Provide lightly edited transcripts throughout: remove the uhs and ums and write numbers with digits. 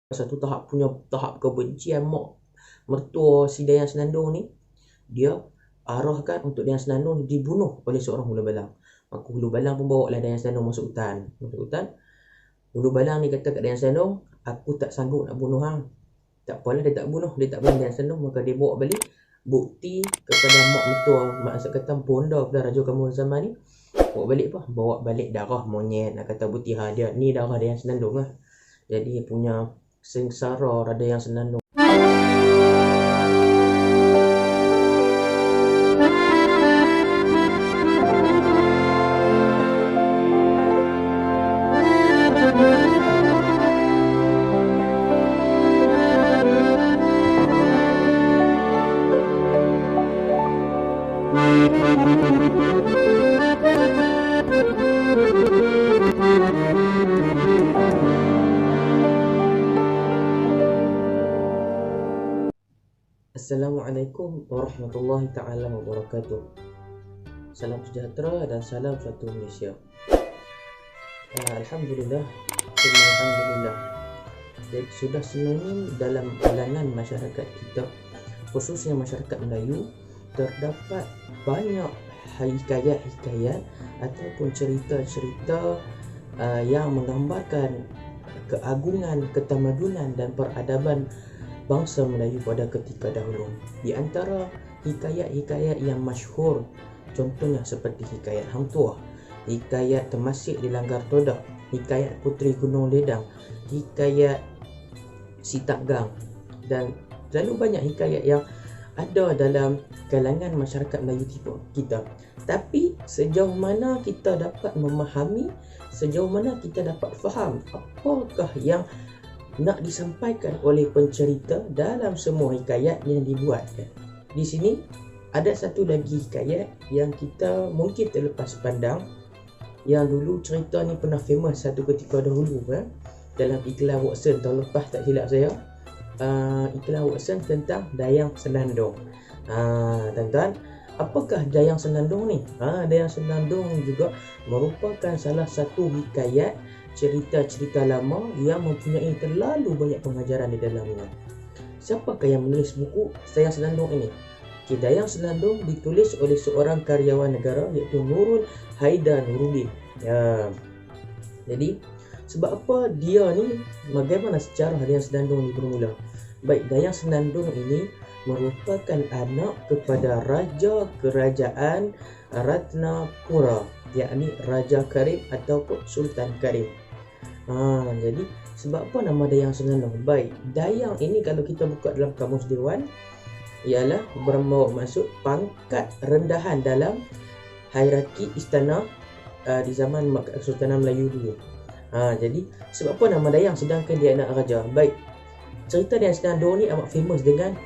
satu tahap kebencian mak mertua si Dayang Senandung ni, dia arahkan untuk Dayang Senandung dibunuh oleh seorang hulu balang. Maka hulu balang pun bawa lah Dayang Senandung masuk hutan. Hulu balang ni kata kat Dayang Senandung, aku tak sanggup nak bunuh hang. Tak apalah, dia tak bunuh Dayang Senandung. Maka dia bawa balik bukti kepada mak mertua, maksud kata bonda kepada Raja Kamaruzzaman ni. Bawa balik darah monyet, nak kata bukti dia ni darah Dayang Senandung lah. Jadi punya sengsara Raja Dayang Senandung. Assalamualaikum warahmatullahi ta'ala wabarakatuh. Salam sejahtera dan salam satu Malaysia. Alhamdulillah, alhamdulillah. Jadi sudah sinonim dalam kalangan masyarakat kita, khususnya masyarakat Melayu, terdapat banyak hikayat-hikayat ataupun cerita-cerita yang menggambarkan keagungan, ketamadunan dan peradaban bangsa Melayu pada ketika dahulu. Di antara hikayat-hikayat yang masyhur, contohnya seperti hikayat Hang Tuah, hikayat Temasek di Langgar Todak, hikayat Puteri Gunung Ledang, hikayat Sitak Gang, dan terlalu banyak hikayat yang ada dalam kalangan masyarakat Melayu kita. Tapi sejauh mana kita dapat memahami, sejauh mana kita dapat faham apakah yang nak disampaikan oleh pencerita dalam semua hikayat yang dibuatkan. Di sini ada satu lagi hikayat yang kita mungkin terlepas pandang, yang dulu cerita ni pernah famous satu ketika dahulu dalam iklan Watson tahun lepas tak silap saya. Iklan Watson tentang Dayang Senandung. Tuan-tuan, apakah Dayang Senandung ni? Dayang Senandung juga merupakan salah satu hikayat cerita-cerita lama yang mempunyai terlalu banyak pengajaran di dalamnya. Siapakah yang menulis buku Dayang Senandung ini? Dayang Senandung ditulis oleh seorang karyawan negara, iaitu Nurul Haidar Nuruddin. Jadi sebab apa dia ni, bagaimana sejarah Dayang Senandung ni bermula? Baik, Dayang Senandung ini merupakan anak kepada Raja Kerajaan Ratnapura, yakni Raja Karim ataupun Sultan Karim. Jadi sebab apa nama Dayang Senandung? Baik, Dayang ini kalau kita buka dalam Kamus Dewan, ialah bermaksud maksud pangkat rendahan dalam hierarki istana di zaman Kesultanan Melayu dulu. Jadi sebab apa nama Dayang sedangkan dia anak raja? Baik, cerita Dayang Senandung ni amat famous dengan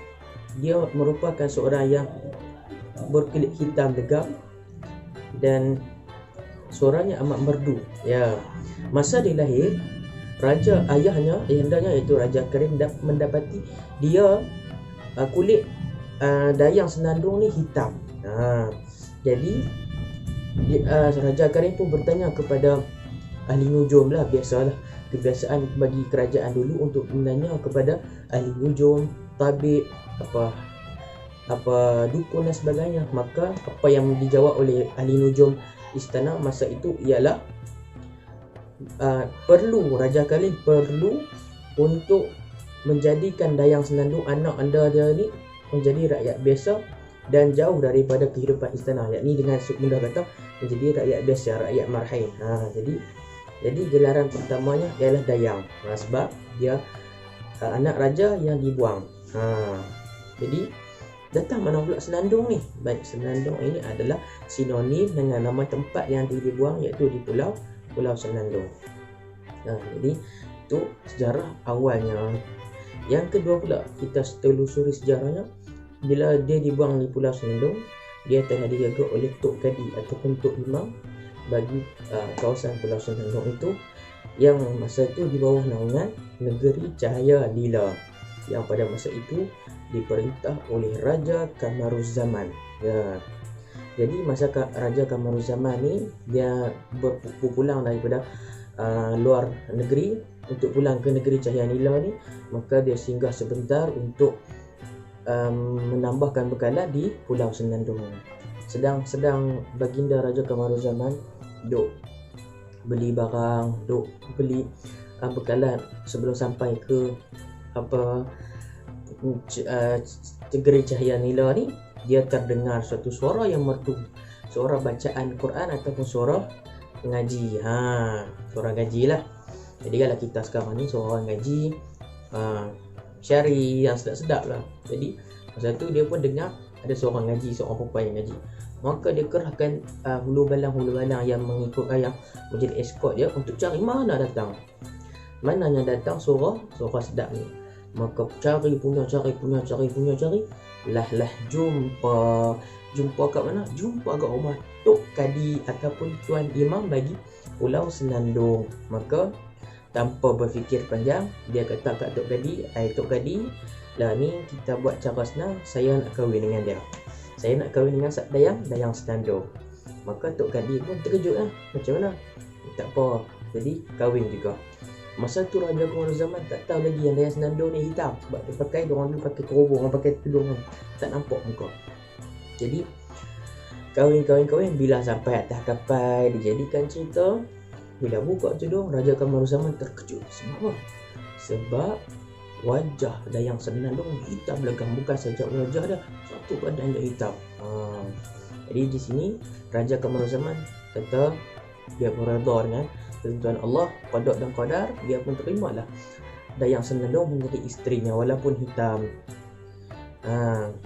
dia merupakan seorang yang berkulit hitam legam dan suaranya amat merdu. Masa dia lahir, ayahnya iaitu Raja Karim mendapati dia kulit Dayang Senandung ni hitam. Jadi Raja Karim pun bertanya kepada ahli nujum lah, biasalah kebiasaan bagi kerajaan dulu untuk menanya kepada ahli nujum, tabib, apa dukun dan sebagainya. Maka apa yang dijawab oleh ahli nujum istana masa itu ialah Raja Karim perlu untuk menjadikan Dayang Senandung, anak anda dia ni, menjadi rakyat biasa dan jauh daripada kehidupan istana, yakni dengan mudah kata menjadi rakyat biasa, rakyat marhain. Jadi gelaran pertamanya ialah Dayang, sebab dia anak raja yang dibuang. Jadi datang mana pula Senandung ni? Baik, Senandung ini adalah sinonim dengan nama tempat yang dibuang, iaitu di Pulau Senandung. Jadi itu sejarah awalnya. Yang kedua pula, kita telusuri sejarahnya. Bila dia dibuang di Pulau Senandung, dia telah dijaga oleh Tok Kadi ataupun Tok Imam bagi kawasan Pulau Senandung itu, yang masa itu di bawah naungan Negeri Cahaya Lila, yang pada masa itu diperintah oleh Raja Kamaruzzaman. Jadi masa Raja Kamaruzzaman ni, dia berpulang daripada luar negeri untuk pulang ke negeri Cahaya Nila ni, maka dia singgah sebentar untuk menambahkan bekalan di Pulau Senandung. Sedang baginda Raja Kamaruzaman duk beli barang, duk beli bekalan sebelum sampai ke negeri Cahaya Nila ni, dia terdengar suatu suara yang merdu, suara bacaan Quran ataupun suara ngaji. Suara ngaji lah. Jadi kalau kita sekarang ni suara orang ngaji, syari yang sedap-sedap lah. Jadi masa tu dia pun dengar ada seorang ngaji, seorang perempuan yang ngaji. Maka dia kerahkan hulu balang yang mengikut yang menjadi escort dia untuk cari mana yang datang suara sedap ni. Maka cari punya, lah jumpa kat mana? Jumpa kat rumah Tok Kadi ataupun Tuan Imam bagi Pulau Senandung. Maka tanpa berfikir panjang, dia kata kat Tok Kadi, lah ni kita buat cara senang, saya nak kahwin dengan dia. Saya nak kahwin dengan Dayang Senandung. Maka Tok Kadi pun terkejut lah. Macam mana? Tak apa. Jadi kahwin juga. Masa tu Raja Kamaruzaman tak tahu lagi yang Dayang Senandung ni hitam, sebab dia pakai, diorang dulu pakai kerobong, orang pakai tudung kan, tak nampak muka. Jadi kahwin, bila sampai atas kapal dijadikan cerita. Bila buka tudung, Raja Kamaruzaman terkejut. Sebab wajah Dayang Senandung hitam legam, bukan saja wajah dia, satu badan dia hitam. Jadi di sini Raja Kamaruzaman kata dia berredha dengan ketentuan Allah, qada dan qadar. Dia pun terimalah Dayang Senandung menjadi isterinya walaupun hitam.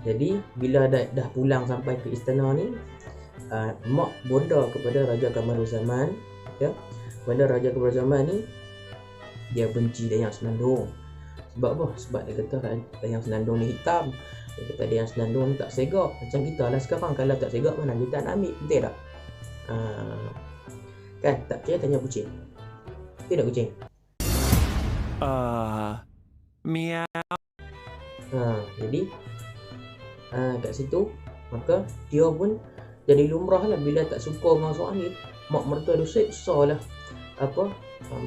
Jadi bila dah pulang sampai ke istana ni, mak bonda kepada Raja Kamaruzaman, ya. Benda Raja Kamaruzaman ni dia benci Dayang Senandung. Sebab apa? Sebab dia kata Dayang Senandung ni hitam. Dia kata Dayang Senandung ni tak segak. Macam kita lah sekarang, kalau tak segak mana kita nak ambil, betul tak? Kan tak percaya tanya kucing. Betul tak kucing? Miau. Jadi kat situ maka dia pun jadi lumrah lah, bila tak suka dengan soalan ni, mak mertua dia susah lah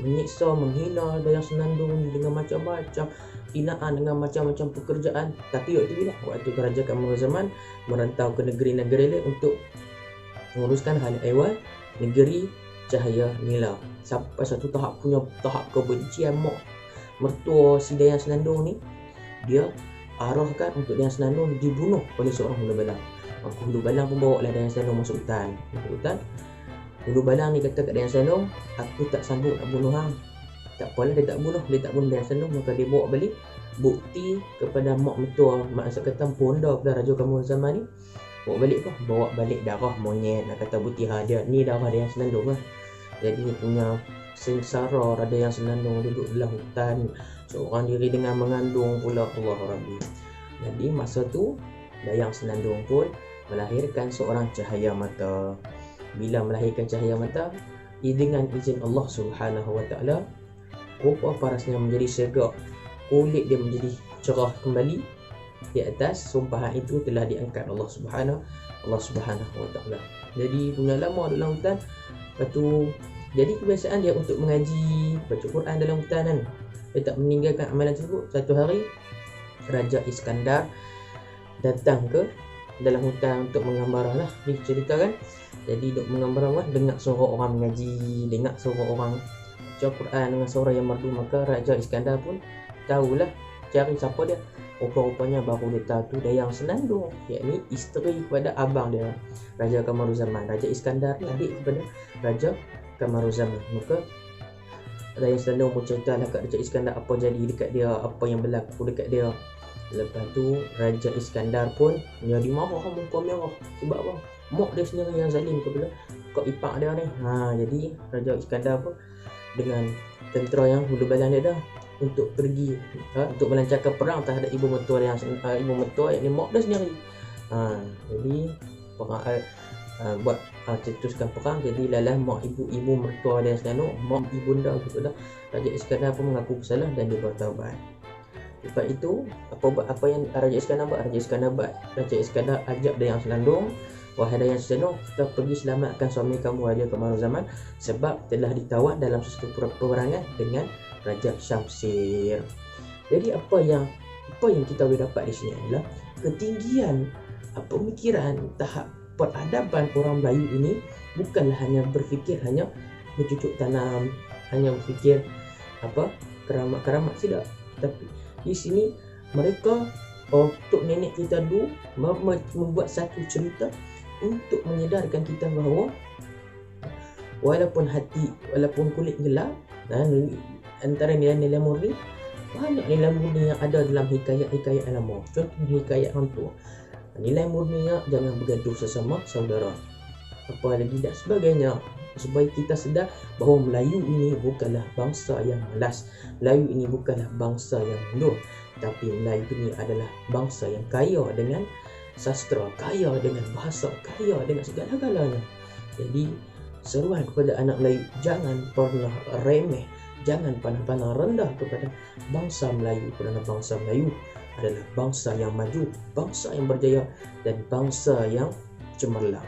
menyiksa, menghina Dayang Senandung dengan macam-macam hinaan, dengan macam-macam pekerjaan. Tapi waktu Raja Kamaruzaman merantau ke negeri-negeri lain untuk menguruskan hal ehwal negeri Cahaya Nila, sampai satu tahap kebencian mak mertua si Dayang Senandung ni, dia arahkan untuk Dayang Senandung dibunuh oleh seorang hulu balang. Maka hulu balang pun bawa lah Dayang Senandung masuk hutan. Hulu balang ni kata kat Dayang Senandung, aku tak sanggup nak bunuh hang. Tak apalah, dia tak bunuh Dayang Senandung. Maka dia bawa balik bukti kepada mak mertua, maksud kata bonda kepada Raja Kamaruzaman ni. Bawa balik darah monyet, nak kata bukti dia ni darah Dayang Senandung lah. Jadi punya sengsara Dayang Senandung duduk dalam hutan seorang diri dengan mengandung pula, Allah Rabbi. Jadi masa tu Dayang Senandung pun melahirkan seorang cahaya mata. Bila melahirkan cahaya mata, dengan izin Allah Subhanahu Wa Taala, rupa parasnya menjadi segak, kulit dia menjadi cerah kembali. Di atas sumpahan itu telah diangkat Allah Subhanahu Wa Taala. Jadi punya lama dalam hutan. Lepas tu jadi kebiasaan dia untuk mengaji, baca Quran dalam hutan kan. Dia tak meninggalkan amalan tersebut. Satu hari Raja Iskandar datang ke dalam hutan untuk menggambarah lah, diceritakan. Jadi duk menggambarah, dengar suara orang mengaji, dengar suara orang baca Quran dengan suara yang merdu. Maka Raja Iskandar pun tahulah cari siapa dia. Rupa-rupanya baru dia tahu tu Dayang Senandung, yakni isteri kepada abang dia, Raja Kamaruzaman. Raja Iskandar ni adik kepada Raja Kamaruzaman. Maka Dayang Senandung pun ceritalah kat Raja Iskandar apa jadi dekat dia, apa yang berlaku dekat dia. Lepas tu Raja Iskandar pun jadi marah, muka merah. Sebab apa? Mak dia sendiri yang zalim kepada kak ipar dia ni. Jadi Raja Iskandar pun dengan tentera yang hulu balang dia dah untuk pergi untuk melancarkan perang terhadap ibu mertua yakni mak dia sendiri. Jadi perang buat cetuskan perang. Jadi lalah mak ibu mertua dia Senandung, mak ibunda kepada Raja Iskandar pun mengaku bersalah dan dia bertaubat. Lepas itu apa yang Raja Iskandar buat? Raja Iskandar ajak Dayang Senandung Wahai Dayan Suseno, kita pergi selamatkan suami kamu Raja Kamaruzaman sebab telah ditawan dalam sesuatu peperangan dengan Raja Syamsir. Jadi apa yang kita boleh dapat di sini adalah ketinggian pemikiran tahap peradaban orang Melayu ini bukanlah hanya berfikir hanya bercucuk tanam, hanya berfikir keramat-keramat, tidak. Tapi di sini mereka untuk nenek kita dulu membuat satu cerita untuk menyedarkan kita bahawa walaupun kulit gelap, antara nilai-nilai murni, banyak nilai murni yang ada dalam hikayat-hikayat lama. Contoh hikayat hantu, nilai murninya jangan bergaduh sesama saudara, apa lagi dan sebagainya, supaya kita sedar bahawa Melayu ini bukanlah bangsa yang malas, Melayu ini bukanlah bangsa yang mundur, tapi Melayu ini adalah bangsa yang kaya dengan sastra, kaya dengan bahasa, kaya dengan segala-galanya. Jadi seruan kepada anak Melayu, jangan pernah remeh, jangan pandang rendah kepada bangsa Melayu, kerana bangsa Melayu adalah bangsa yang maju, bangsa yang berjaya dan bangsa yang cemerlang.